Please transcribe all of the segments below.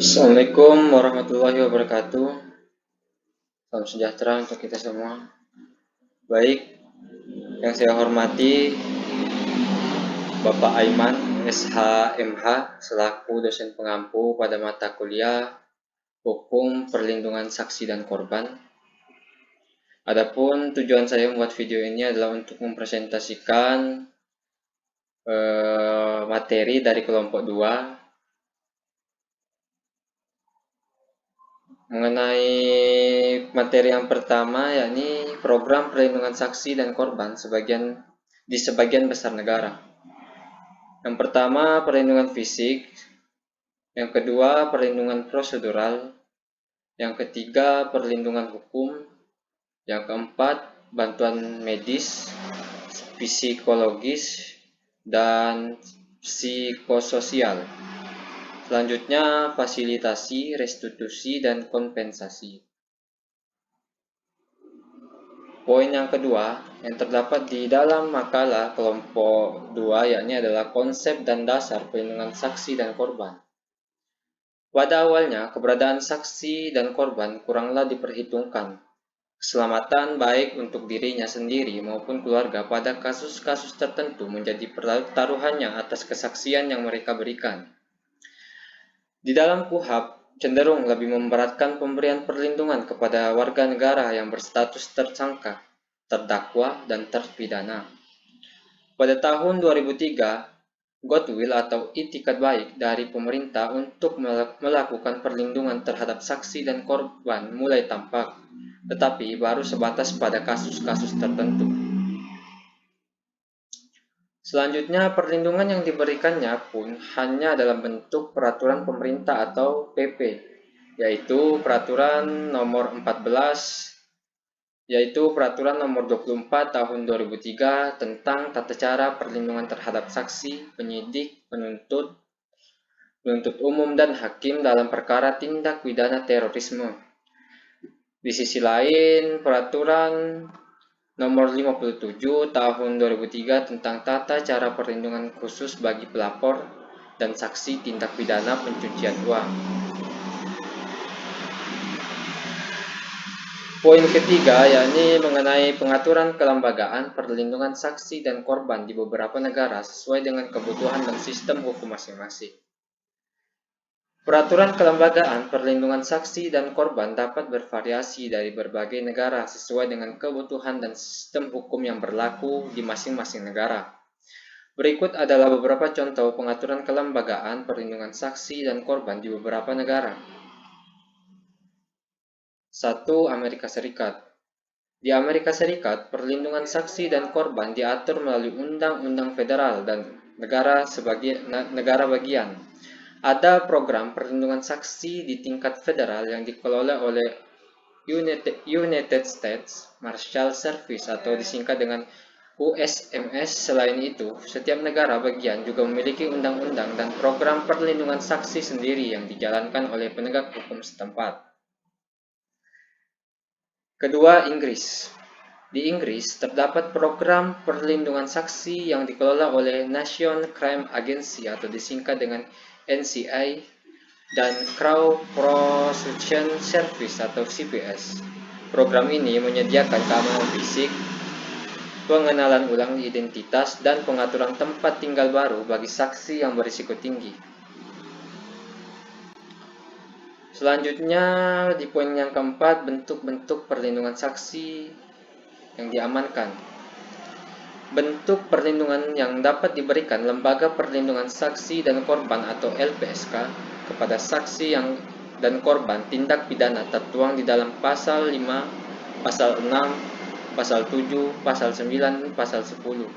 Assalamualaikum warahmatullahi wabarakatuh. Salam sejahtera untuk kita semua. Baik, yang saya hormati Bapak Aiman, SHMH, selaku dosen pengampu pada mata kuliah Hukum Perlindungan Saksi dan Korban. Adapun tujuan saya membuat video ini adalah untuk mempresentasikan materi dari kelompok 2 mengenai materi yang pertama, yakni program perlindungan saksi dan korban di sebagian besar negara. Yang pertama, perlindungan fisik. Yang kedua, perlindungan prosedural. Yang ketiga, perlindungan hukum. Yang keempat, bantuan medis, psikologis, dan psikososial. Selanjutnya, fasilitasi, restitusi, dan kompensasi. Poin yang kedua yang terdapat di dalam makalah kelompok 2 yakni adalah konsep dan dasar perlindungan saksi dan korban. Pada awalnya, keberadaan saksi dan korban kuranglah diperhitungkan. Keselamatan baik untuk dirinya sendiri maupun keluarga pada kasus-kasus tertentu menjadi taruhannya atas kesaksian yang mereka berikan. Di dalam KUHP cenderung lebih memberatkan pemberian perlindungan kepada warga negara yang berstatus tersangka, terdakwa, dan terpidana. Pada tahun 2003, goodwill atau itikat baik dari pemerintah untuk melakukan perlindungan terhadap saksi dan korban mulai tampak, tetapi baru sebatas pada kasus-kasus tertentu. Selanjutnya, perlindungan yang diberikannya pun hanya dalam bentuk peraturan pemerintah atau PP, yaitu Peraturan Nomor 24 Tahun 2003 tentang tata cara perlindungan terhadap saksi, penyidik, penuntut umum dan hakim dalam perkara tindak pidana terorisme. Di sisi lain, Peraturan Nomor 57 Tahun 2003 tentang tata cara perlindungan khusus bagi pelapor dan saksi tindak pidana pencucian uang. Poin ketiga yakni mengenai pengaturan kelembagaan perlindungan saksi dan korban di beberapa negara sesuai dengan kebutuhan dan sistem hukum masing-masing. Peraturan kelembagaan perlindungan saksi dan korban dapat bervariasi dari berbagai negara sesuai dengan kebutuhan dan sistem hukum yang berlaku di masing-masing negara. Berikut adalah beberapa contoh pengaturan kelembagaan perlindungan saksi dan korban di beberapa negara. 1. Amerika Serikat. Di Amerika Serikat, perlindungan saksi dan korban diatur melalui undang-undang federal dan negara bagian. Ada program perlindungan saksi di tingkat federal yang dikelola oleh United States Marshal Service atau disingkat dengan USMS. Selain itu, setiap negara bagian juga memiliki undang-undang dan program perlindungan saksi sendiri yang dijalankan oleh penegak hukum setempat. Kedua, Inggris. Di Inggris, terdapat program perlindungan saksi yang dikelola oleh National Crime Agency atau disingkat dengan NCA dan Crown Protection Service atau CPS. Program ini menyediakan keamanan fisik, pengenalan ulang identitas, dan pengaturan tempat tinggal baru bagi saksi yang berisiko tinggi. Selanjutnya, di poin yang keempat, bentuk-bentuk perlindungan saksi yang diamankan. Bentuk perlindungan yang dapat diberikan Lembaga Perlindungan Saksi dan Korban atau LPSK kepada saksi dan korban tindak pidana tertuang di dalam Pasal 5, Pasal 6, Pasal 7, Pasal 9, Pasal 10.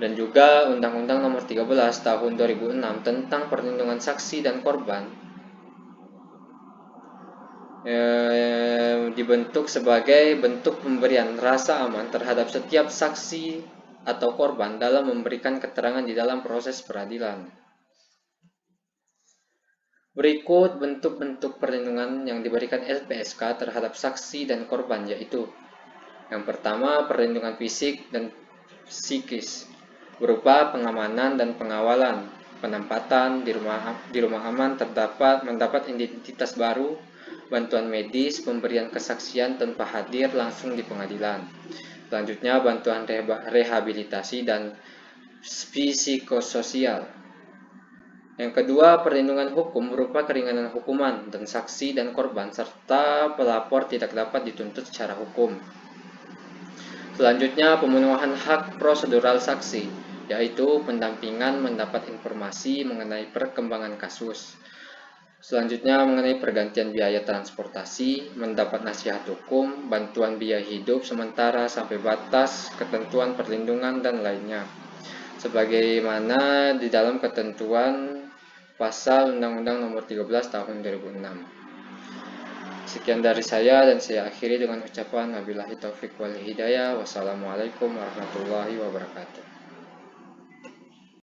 Dan juga Undang-Undang Nomor 13 Tahun 2006 tentang Perlindungan Saksi dan Korban dibentuk sebagai bentuk pemberian rasa aman terhadap setiap saksi atau korban dalam memberikan keterangan di dalam proses peradilan. Berikut bentuk-bentuk perlindungan yang diberikan LPSK terhadap saksi dan korban, yaitu yang pertama, perlindungan fisik dan psikis berupa pengamanan dan pengawalan. penempatan di rumah aman mendapat identitas baru, bantuan medis, pemberian kesaksian tanpa hadir langsung di pengadilan. Selanjutnya, bantuan rehabilitasi dan psikososial. Yang kedua, perlindungan hukum berupa keringanan hukuman dan saksi dan korban serta pelapor tidak dapat dituntut secara hukum. Selanjutnya, pemenuhan hak prosedural saksi, yaitu pendampingan mendapat informasi mengenai perkembangan kasus. Selanjutnya, mengenai pergantian biaya transportasi, mendapat nasihat hukum, bantuan biaya hidup sementara sampai batas, ketentuan perlindungan, dan lainnya. Sebagaimana di dalam ketentuan pasal Undang-Undang Nomor 13 Tahun 2006. Sekian dari saya dan saya akhiri dengan ucapan wabillahi taufik wal hidayah. Wassalamualaikum warahmatullahi wabarakatuh.